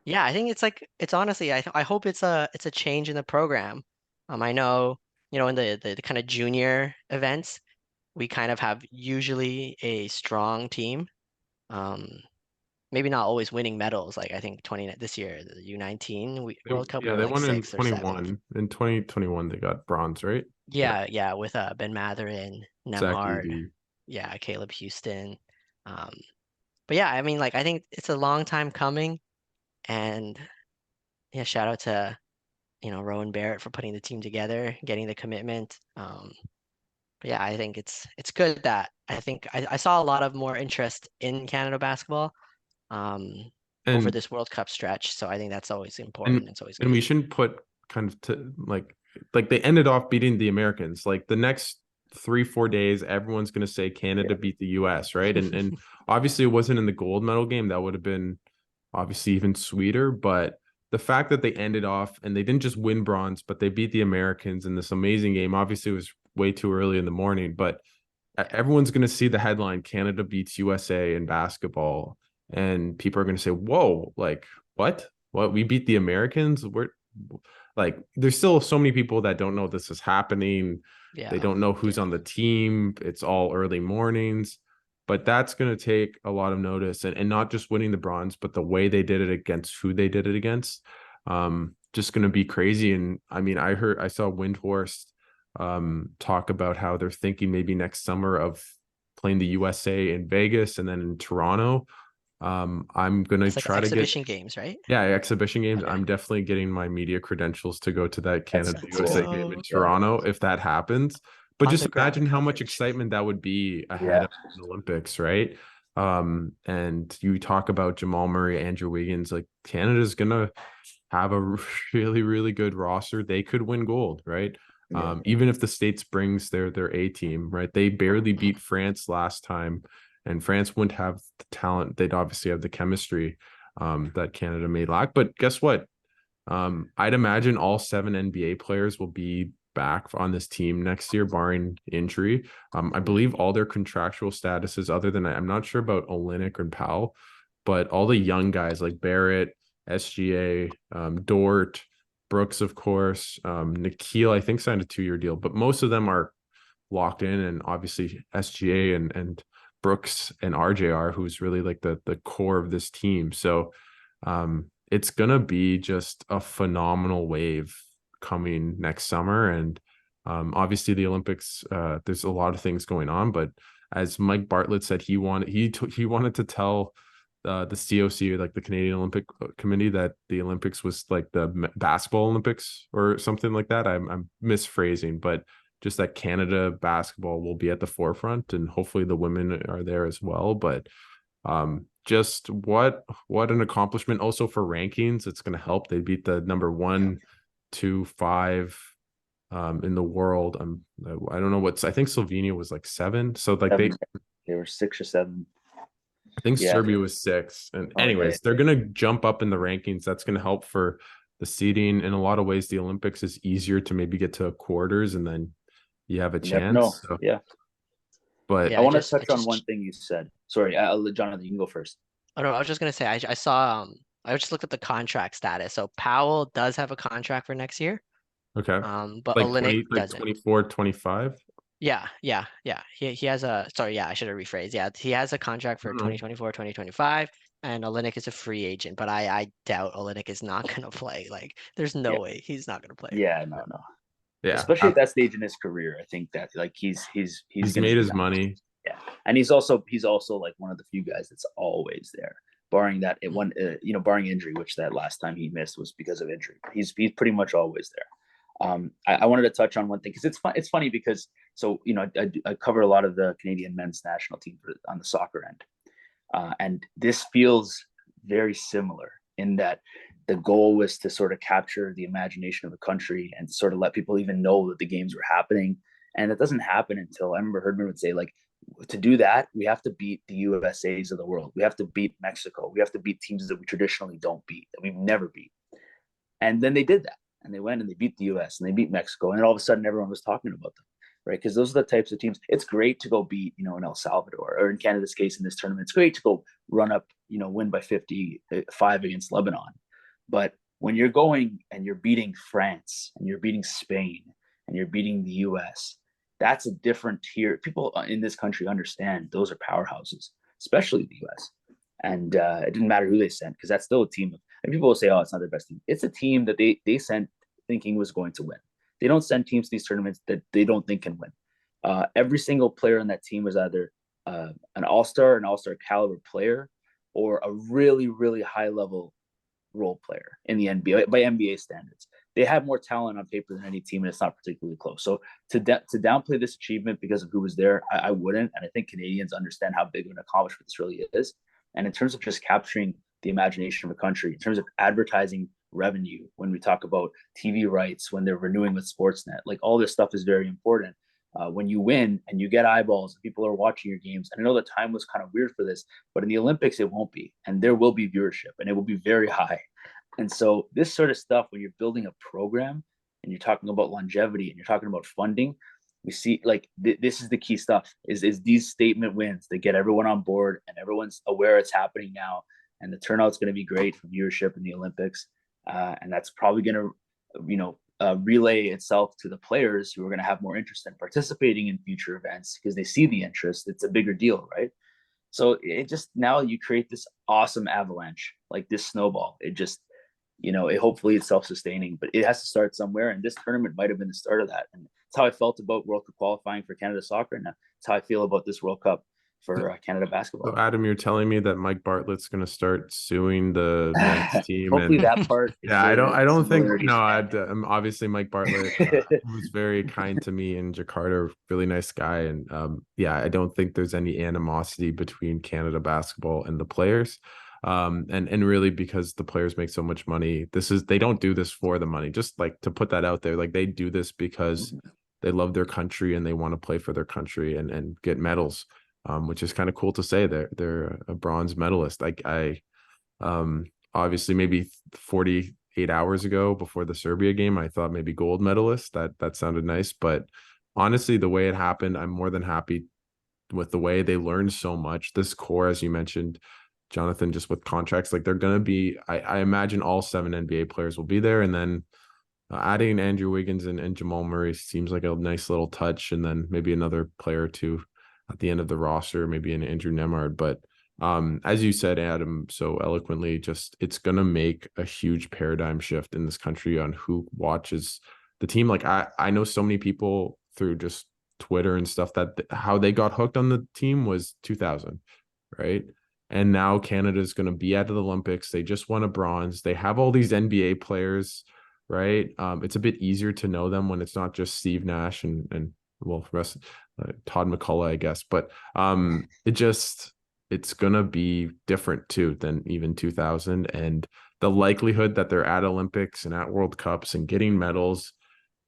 Yeah, I think it's like it's honestly I hope it's a change in the program. I know, in the kind of junior events, we kind of have usually a strong team. Um, maybe not always winning medals. Like I think this year, the U19 World Cup, we Yeah, were they like won in sixth or seventh. 21. In 2021, they got bronze, right? Yeah, Yeah, yeah, with Ben Matherin, Zach Nemhard, Edey. yeah, Caleb Houston. Um, but yeah, I mean, like I think it's a long time coming, and yeah, shout out to Rowan Barrett for putting the team together, getting the commitment. But yeah, I think it's good that I think I saw a lot of more interest in Canada basketball um over And this World Cup stretch. So I think that's always important. and It's always and good. we shouldn't put kind of to like they ended off beating the Americans. Like the next 3-4 days, everyone's gonna say Canada beat the US, right? And obviously it wasn't in the gold medal game. That would have been obviously even sweeter. But the fact that they ended off and they didn't just win bronze, but they beat the Americans in this amazing game. Obviously, it was way too early in the morning, but Yeah, everyone's going to see the headline Canada beats USA in basketball, and people are going to say, whoa, like what we beat the Americans. We're like, there's still so many people that don't know this is happening. They yeah, don't know who's yeah, on the team. It's all early mornings, but that's going to take a lot of notice, and not just winning the bronze, but the way they did it against who they did it against. Just going to be crazy. And I mean, I saw Windhorst talk about how they're thinking maybe next summer of playing the USA in Vegas and then in Toronto. I'm gonna it's like try to get, exhibition games, right? yeah, exhibition games. Okay, I'm definitely getting my media credentials to go to that That's Canada let's USA cool. game in go. Yeah, Toronto if that happens. But just Autograph imagine how much coverage. excitement that would be ahead yeah, of the Olympics, right? And you talk about Jamal Murray, Andrew Wiggins, like Canada's gonna have a really, really good roster. They could win gold, right? yeah. Even if the States brings their A team, right? They barely beat France last time, and France wouldn't have the talent. They'd obviously have the chemistry that Canada may lack. But guess what? I'd imagine all 7 NBA players will be back on this team next year, barring injury. I believe all their contractual statuses, other than I'm not sure about Olynyk and Powell, but all the young guys like Barrett, SGA, Dort, Brooks, of course, Nikhil, I think signed a 2-year deal, but most of them are locked in, and obviously SGA and Brooks and RJR, who's really like the core of this team. So it's gonna be just a phenomenal wave coming next summer. And obviously the Olympics, there's a lot of things going on, but as Mike Bartlett said, he wanted to tell the COC, like the Canadian Olympic Committee, that the Olympics was like the basketball Olympics or something like that. I'm misphrasing, but just that Canada basketball will be at the forefront, and hopefully the women are there as well. But just what an accomplishment. Also for rankings, it's going to help. They beat the number 1, 2, 5 in the world. I don't know what's, I think Slovenia was like 7, so like Seven. They were 6 or 7. I think Yeah. Serbia was 6. And Oh yeah. anyways, they're going to jump up in the rankings. That's going to help for the seeding. In a lot of ways, the Olympics is easier to maybe get to quarters, and then you have a You never know. chance. So, Yeah. but I Yeah, want to I touch on one just thing you said. Sorry, I'll let Jonathan, you can go first. I don't know, I was just gonna say I saw I just looked at the contract status. So Powell does have a contract for next year. okay. But Like Olynyk 20, like doesn't. 24, 25. Yeah, yeah, yeah. He has a sorry, yeah, I should have rephrased. Yeah, he has a contract I for don't know. 2024, 2025, and Olynyk is a free agent, but I doubt Olynyk is not gonna play. Like, there's Yeah. no way he's not gonna play. Yeah, no, no. Yeah. Especially at that stage in his career, I think that like he's He's gonna made be his back. money. Yeah, and he's also like one of the few guys that's always there, barring that it one barring injury, which that last time he missed was because of injury. He's pretty much always there. I wanted to touch on one thing because it's funny because so I cover a lot of the Canadian men's national team on the soccer end, and this feels very similar in that the goal was to sort of capture the imagination of the country and sort of let people even know that the games were happening. And it doesn't happen until I remember Herdman would say, like, to do that, we have to beat the USAs of the world. We have to beat Mexico. We have to beat teams that we traditionally don't beat, that we've never beat. And then they did that. And they went and they beat the US and they beat Mexico. And all of a sudden, everyone was talking about them, right? Because those are the types of teams. It's great to go beat, in El Salvador, or in Canada's case in this tournament, it's great to go run up, win by 55 against Lebanon. But when you're going and you're beating France and you're beating Spain and you're beating the US, that's a different tier. People in this country understand those are powerhouses, especially the US. And it didn't matter who they sent because that's still a team. And people will say, "Oh, it's not their best team." It's a team that they sent thinking was going to win. They don't send teams to these tournaments that they don't think can win. Every single player on that team was either an all-star, an all-star caliber player, or a really, really high level role player in the NBA by NBA standards. They have more talent on paper than any team, and it's not particularly close. So to downplay this achievement because of who was there, I wouldn't. And I think Canadians understand how big of an accomplishment this really is. And in terms of just capturing the imagination of a country, in terms of advertising revenue, when we talk about TV rights, when they're renewing with Sportsnet, like all this stuff is very important. When you win and you get eyeballs, people are watching your games. And I know the time was kind of weird for this, but in the Olympics, it won't be. And there will be viewership and it will be very high. And so this sort of stuff, when you're building a program and you're talking about longevity and you're talking about funding, we see like this is the key stuff is these statement wins that get everyone on board and everyone's aware it's happening now. And the turnout's going to be great for viewership in the Olympics. And that's probably going to, relay itself to the players who are going to have more interest in participating in future events because they see the interest. It's a bigger deal, right? So it just now you create this awesome avalanche, like this snowball. It just, it hopefully it's self-sustaining, but it has to start somewhere. And this tournament might have been the start of that. And it's how I felt about World Cup qualifying for Canada soccer. And that's how I feel about this World Cup for Canada basketball. So Adam, you're telling me that Mike Bartlett's going to start suing the men's team, Hopefully and that part. yeah, I don't think no. Obviously Mike Bartlett was very kind to me in Jakarta, really nice guy, and yeah, I don't think there's any animosity between Canada basketball and the players, and really because the players make so much money. They don't do this for the money. Just like to put that out there, like they do this because they love their country and they want to play for their country and get medals. Which is kind of cool to say. They're a bronze medalist. Like obviously maybe 48 hours ago before the Serbia game, I thought maybe gold medalist. That sounded nice, but honestly, the way it happened, I'm more than happy with the way they learned so much. This core, as you mentioned, Jonathan, just with contracts, like they're gonna be. I imagine all 7 NBA players will be there, and then adding Andrew Wiggins and Jamal Murray seems like a nice little touch, and then maybe another player or two at the end of the roster, maybe an Andrew Nemard. But as you said, Adam, so eloquently, just it's gonna make a huge paradigm shift in this country on who watches the team. Like I know so many people through just Twitter and stuff that how they got hooked on the team was 2000, right? And now Canada's going to be at the Olympics. They just won a bronze. They have all these NBA players, right? It's a bit easier to know them when it's not just Steve Nash and well, rest Todd McCullough, I guess. But it's gonna be different too than even 2000. And the likelihood that they're at Olympics and at World Cups and getting medals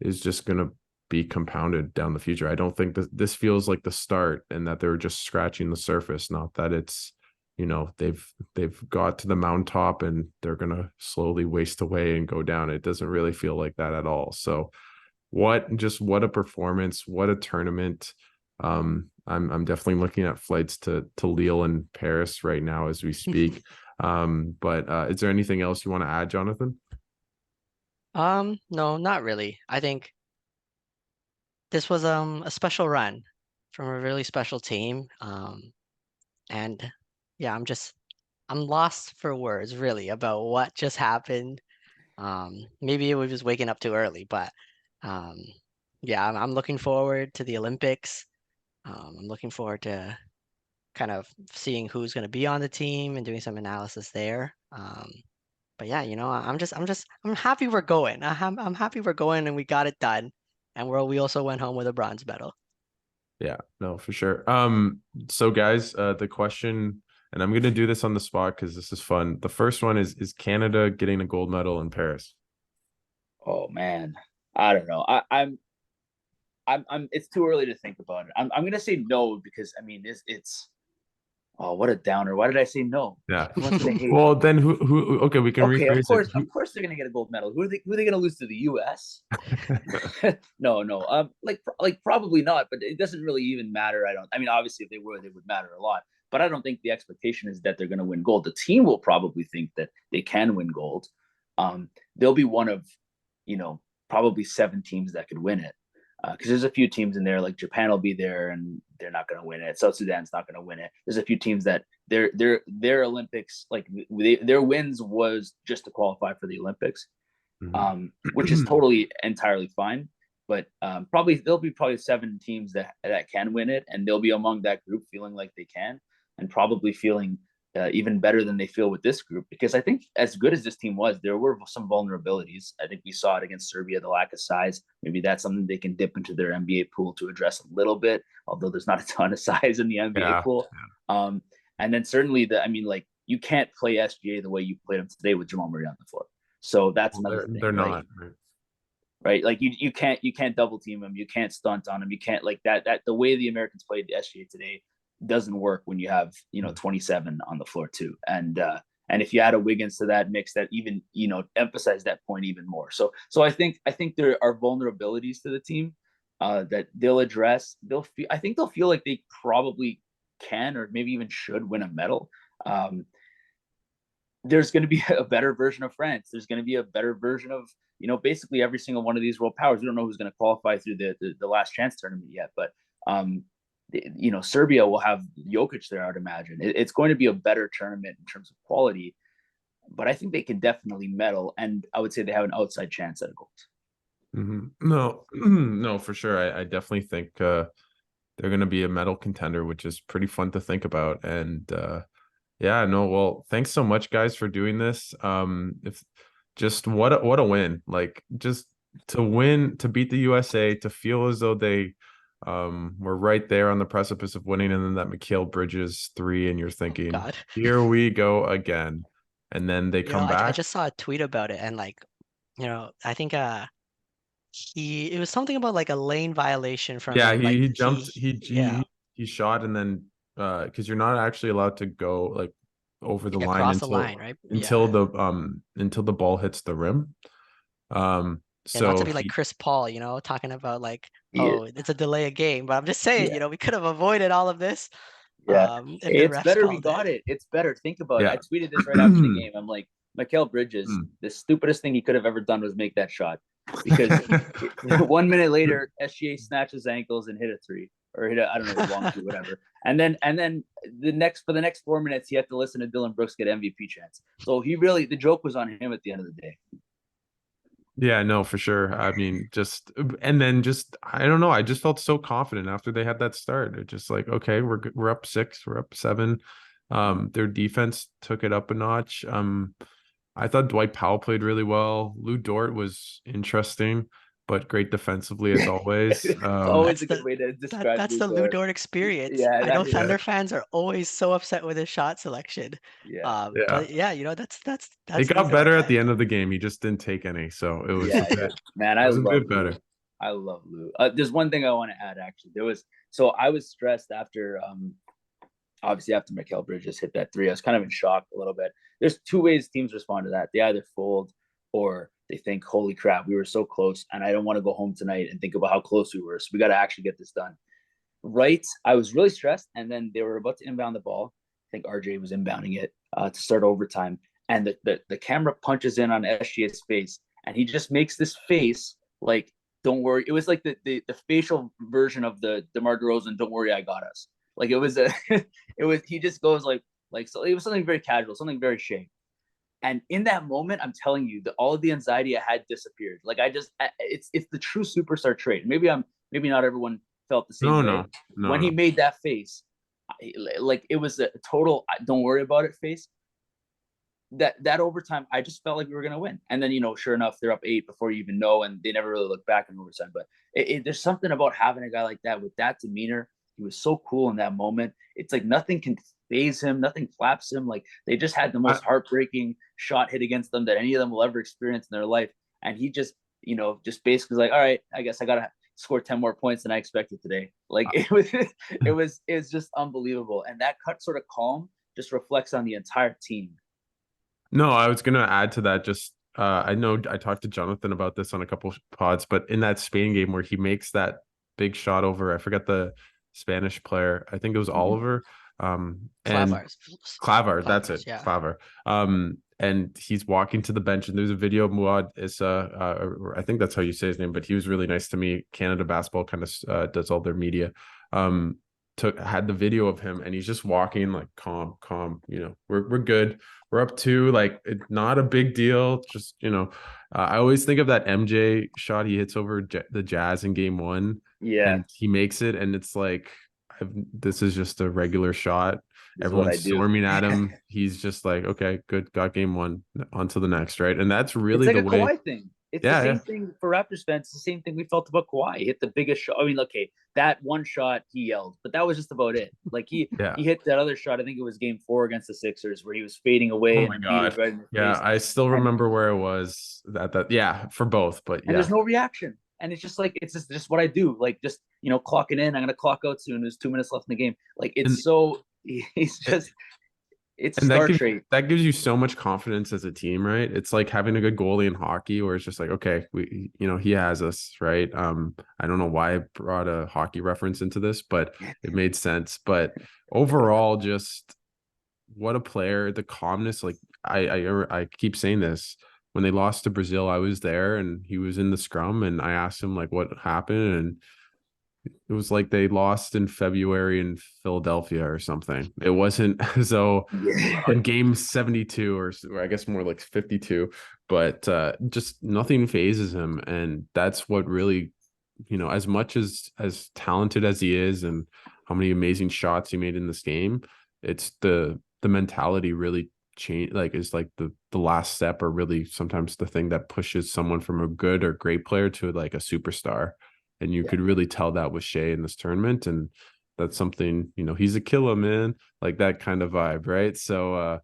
is just gonna be compounded down the future. I don't think that this feels like the start and that they're just scratching the surface, not that it's they've got to the mountaintop and they're gonna slowly waste away and go down. It doesn't really feel like that at all. So what a performance, what a tournament. I'm definitely looking at flights to Lille and Paris right now as we speak. But is there anything else you want to add, Jonathan? No, not really. I think this was a special run from a really special team. And yeah, I'm lost for words really about what just happened. Maybe it was just waking up too early, but um, yeah, I'm looking forward to the Olympics. I'm looking forward to kind of seeing who's going to be on the team and doing some analysis there. But yeah, I'm happy we're going. I'm happy we're going and we got it done, and we also went home with a bronze medal. Yeah, no, for sure. So guys, the question, and I'm gonna do this on the spot because this is fun. The first one is Canada getting a gold medal in Paris? Oh man, I don't know. I'm. It's too early to think about it. I'm gonna say no because I mean it's. Oh, what a downer! Why did I say no? Yeah. Who wants to hate? Well, then who? Okay, we can Okay, rephrase it. of course they're gonna get a gold medal. Who are they gonna lose to? The U.S. No, no. Like probably not. But it doesn't really even matter. I mean, obviously, if they were, they would matter a lot. But I don't think the expectation is that they're gonna win gold. The team will probably think that they can win gold. they'll be one of, probably 7 teams that could win it. Because there's a few teams in there, like Japan will be there and they're not going to win it. South Sudan's not going to win it. There's a few teams that their Olympics, like their wins was just to qualify for the Olympics, which is totally entirely fine. But there'll be 7 teams that can win it, and they'll be among that group feeling like they can, and probably feeling even better than they feel with this group. Because I think as good as this team was, there were some vulnerabilities. I think we saw it against Serbia, the lack of size. Maybe that's something they can dip into their NBA pool to address a little bit, although there's not a ton of size in the NBA pool. And then certainly you can't play SGA the way you played them today with Jamal Murray on the floor. So that's another thing. They're not. Right. Like you can't double team him. You can't stunt on him. You can't like that the way the Americans played the SGA today doesn't work when you have 27 on the floor too. And if you add a Wiggins to that mix, that even emphasize that point even more. So I think there are vulnerabilities to the team that they'll address. I think they'll feel like they probably can, or maybe even should, win a medal. There's going to be a better version of France. There's going to be a better version of basically every single one of these world powers. We don't know who's going to qualify through the last chance tournament yet, but Serbia will have Jokic there, I'd imagine. It's going to be a better tournament in terms of quality, but I think they can definitely medal, and I would say they have an outside chance at a gold. No, for sure. I definitely think they're going to be a medal contender, which is pretty fun to think about. And well, thanks so much, guys, for doing this. What a win! Like, just to win, to beat the USA, to feel as though they were right there on the precipice of winning, and then that Mikal Bridges 3, and you're thinking, here we go again. And then they come back. I just saw a tweet about it, and I think it was something about like a lane violation from him. He jumped, he shot, and then because you're not actually allowed to go like over the line across the line, right? Until the ball hits the rim. So not to be like Chris Paul, talking about like, it's a delay of game, but I'm just saying, we could have avoided all of this. It's better we got it. It's better. Think about it. I tweeted this right after the game. I'm like, Mikal Bridges, the stupidest thing he could have ever done was make that shot, because 1 minute later, SGA snatched his ankles and hit a 3, or hit I don't know, long 2, whatever. And then for the next 4 minutes, he had to listen to Dylan Brooks get MVP chance. So the joke was on him at the end of the day. Yeah, no, for sure. I mean, I don't know. I just felt so confident after they had that start. It's just like, okay, we're up 6, we're up 7. Their defense took it up a notch. I thought Dwight Powell played really well. Lou Dort was interesting, but great defensively as always. It's always a good way to describe that's the Lou Dort experience. I know Thunder fans are always so upset with his shot selection. But that's it got better at the end of the game. He just didn't take any, so it was man. I love Lou. There's one thing I want to add. Actually, I was stressed after obviously after Mikal Bridges hit that 3. I was kind of in shock a little bit. There's 2 ways teams respond to that. They either fold, or they think, holy crap, we were so close, and I don't want to go home tonight and think about how close we were. So we got to actually get this done. Right. I was really stressed, and then they were about to inbound the ball. I think RJ was inbounding it to start overtime. And the camera punches in on SGA's face, and he just makes this face like, don't worry. It was like the facial version of the DeMar DeRozan, don't worry, I got us. Like he just goes like, so it was something very casual, something very Shea. And in that moment, I'm telling you, all of the anxiety I had disappeared. Like it's the true superstar trait. Maybe not everyone felt the same way. No, when he made that face, like it was a total don't worry about it face. That overtime, I just felt like we were gonna win. And then sure enough, they're up 8 before you even know, and they never really look back in overtime. But there's something about having a guy like that with that demeanor. He was so cool in that moment. It's like nothing can phase him, nothing flaps him. Like they just had the most heartbreaking shot hit against them that any of them will ever experience in their life. And he just basically was like, all right, I guess I gotta score 10 more points than I expected today. Like it was just unbelievable. And that sort of calm just reflects on the entire team. No, I was gonna add to that. Just I know I talked to Jonathan about this on a couple of pods, but in that Spain game where he makes that big shot over, I forget the Spanish player, I think it was Oliver. And Clavars. Clavar, that's Clavars, it, yeah. Clavar. And he's walking to the bench, and there's a video of Muad Issa, I think that's how you say his name, but he was really nice to me. Canada Basketball kind of does all their media. Had the video of him, and he's just walking like calm, we're good. We're up two, like it's not a big deal. Just I always think of that MJ shot he hits over the Jazz in game 1, Yeah, and he makes it, and it's like this is just a regular shot. this is what I Everyone's do. storming at him. He's just like, okay, good, got game 1, on to the next, right? And that's It's really like the a way. Kawhi thing. It's the Yeah, same yeah, thing for Raptors fans. It's the same thing we felt about Kawhi. He hit the biggest shot. I mean, okay, that one shot he yelled, but that was just about it. Like yeah. he hit that other shot. I think it was game 4 against the Sixers where he was fading Oh away and my Embiid was God. right in his Yeah, face. I still And remember where it was yeah, for both, but and yeah. there's no reaction. And it's just like it's just what I do. Like just clocking in. I'm gonna clock out soon. There's 2 minutes left in the game. Like And it's so he's just it's and that star gives trait. that gives you so much confidence as a team, right? It's like having a good goalie in hockey where it's just like, okay, he has us, right? I don't know why I brought a hockey reference into this, but it made sense. But overall, just what a player, the calmness. Like I keep saying this. When they lost to Brazil, I was there and he was in the scrum, and I asked him like what happened, and it was like they lost in February in Philadelphia or something. It wasn't so Yeah. on game 72 or I guess more like 52, but just nothing phases him. And that's what really, as much as talented as he is and how many amazing shots he made in this game, it's the mentality really change, like is like the last step, or really sometimes the thing that pushes someone from a good or great player to like a superstar. And you could really tell that with Shea in this tournament. And that's something, he's a killer, man, like that kind of vibe, right? So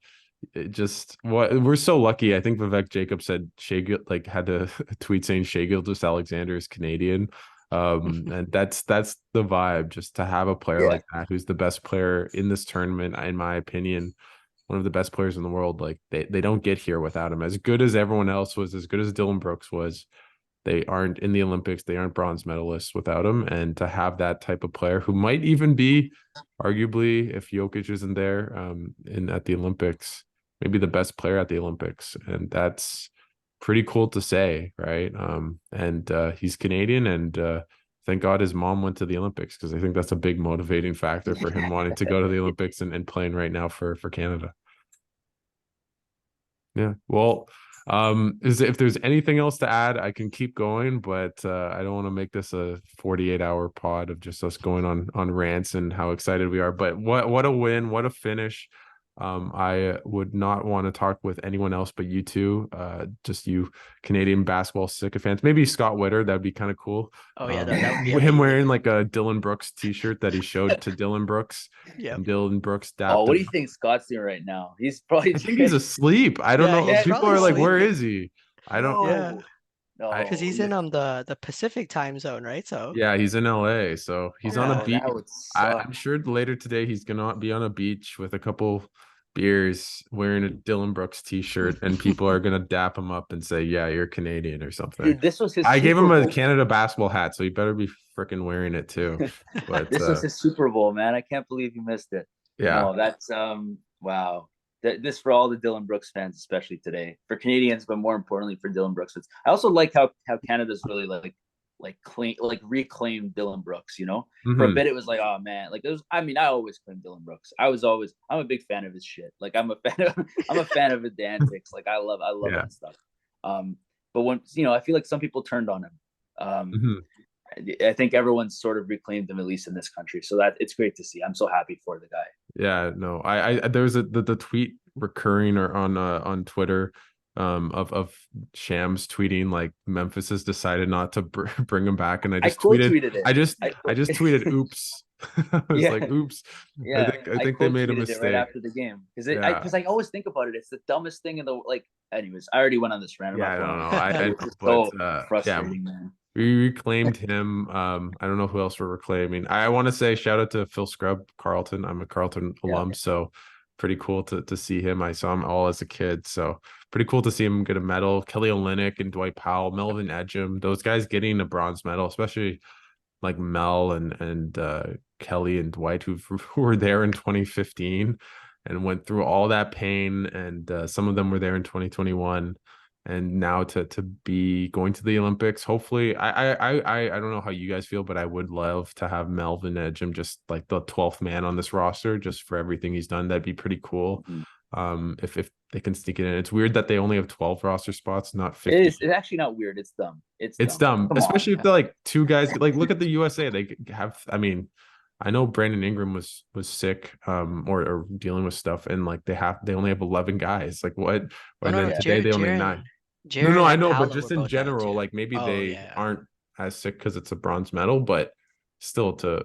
it just we're so lucky. I think Vivek Jacob said Shea like had a tweet saying Shea Gilgeous Alexander is Canadian. And that's the vibe, just to have a player Yeah. like that who's the best player in this tournament, in my opinion, one of the best players in the world. Like they don't get here without him. As good as everyone else was, as good as Dylan Brooks was, they aren't in the Olympics. They aren't bronze medalists without him. And to have that type of player who might even be, arguably, if Jokic isn't there, at the Olympics, maybe the best player at the Olympics, and that's pretty cool to say, right? And he's Canadian, and thank God his mom went to the Olympics, because I think that's a big motivating factor for him wanting to go to the Olympics and playing right now for Canada. Yeah. Well, if there's anything else to add, I can keep going, but I don't want to make this a 48-hour pod of just us going on rants and how excited we are. But what a win, what a finish. I would not want to talk with anyone else but you two, just you Canadian basketball sycophants. Maybe Scott Witter, that'd be kind of cool. Oh yeah, that would be Him amazing. wearing like a Dylan Brooks t-shirt that he showed to Dylan Brooks. Yep. And Dylan Brooks dapped Oh, what do him. you think Scott's doing right now? He's probably I think he's asleep. I don't Yeah, know. he's People probably are like, where sleeping. is he? I don't. Yeah, no, because he's in the Pacific time zone, right? So Yeah, he's in LA, so he's on a oh, beach. that would suck. I'm sure later today he's gonna be on a beach with a couple beers, wearing a Dylan Brooks t-shirt, and people are gonna dap him up and say, "Yeah, you're Canadian" or something. Dude, this was his I gave Super him a Bowl. Canada basketball hat, so he better be freaking wearing it too. But This was his Super Bowl, man. I can't believe you missed it. yeah, No, that's wow. This for all the Dylan Brooks fans, especially today, for Canadians, but more importantly for Dylan Brooks fans. I also like how Canada's really reclaimed Dylan Brooks. For a Mhm. bit it was like, oh man, like it was. I mean, I always claim Dylan Brooks. I'm a big fan of his shit. Like I'm a fan of his antics. Like I love Yeah. that stuff. But when I feel like some people turned on him. Mhm. I think everyone's sort of reclaimed him, at least in this country. So that it's great to see. I'm so happy for the guy. Yeah, no, I there's the tweet recurring or on Twitter, of Shams tweeting like Memphis has decided not to bring him back, and I I just quote tweeted, tweeted it. I just tweeted, "Oops." I was Yeah, like, "Oops." yeah. I I think they quote made a tweeted it right mistake. after the game Yeah, because I always think about it. It's the dumbest thing in the like. Anyways, I already went on this rant. I'm yeah, not I going don't on. know, yeah. I It's know, just but so yeah, frustrating, man. we reclaimed him. I don't know who else we're reclaiming. I want to say shout out to Phil Scrub, Carleton. I'm a Carleton Yeah, alum, so pretty cool to see him. I saw him all as a kid, so pretty cool to see him get a medal. Kelly Olynyk and Dwight Powell, Melvin Ejim, those guys getting a bronze medal, especially like Mel and Kelly and Dwight who were there in 2015 and went through all that pain, and some of them were there in 2021, and now to be going to the Olympics. Hopefully, I don't know how you guys feel, but I would love to have Melvin Ejim just like the 12th man on this roster, just for everything he's done. That'd be pretty cool. If they can sneak it in. It's weird that they only have 12 roster spots, not 50. It's actually not weird. It's dumb. It's dumb, Come especially on. if they're like two guys. Like, look at the USA. They have, I mean, I know Brandon Ingram was sick, or dealing with stuff, and like they only have 11 guys. Like what? And then today they only have 9. No, I And know, but Paolo just were in both out general, too. like maybe Oh, they yeah. aren't as sick because it's a bronze medal, but still to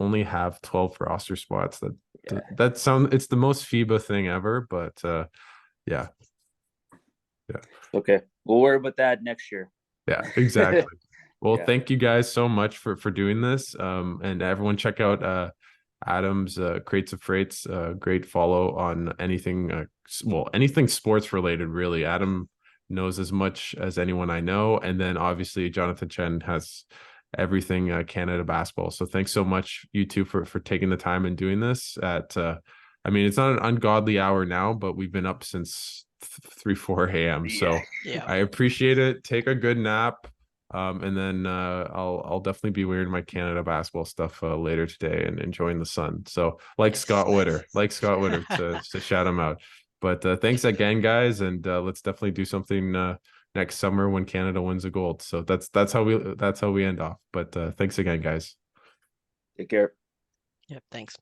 only have 12 roster spots, that sound, it's the most FIBA thing ever, but yeah. Okay, we'll worry about that next year. Yeah, exactly. Well, Yeah. thank you guys so much for doing this. And everyone check out Adam's Crates of Freights. Great follow on anything anything sports related, really. Adam knows as much as anyone I know. And then obviously Jonathan Chen has everything Canada basketball. So thanks so much, you two, for taking the time and doing this at I mean, it's not an ungodly hour now, but we've been up since 3-4 a.m. So Yeah. I appreciate it. Take a good nap. And then I'll definitely be wearing my Canada basketball stuff later today and enjoying the sun. So like Nice, Scott Witter, nice. to shout him out. But thanks again, guys, and let's definitely do something next summer when Canada wins a gold. So that's how we end off. But thanks again, guys. Take care. Yep, thanks.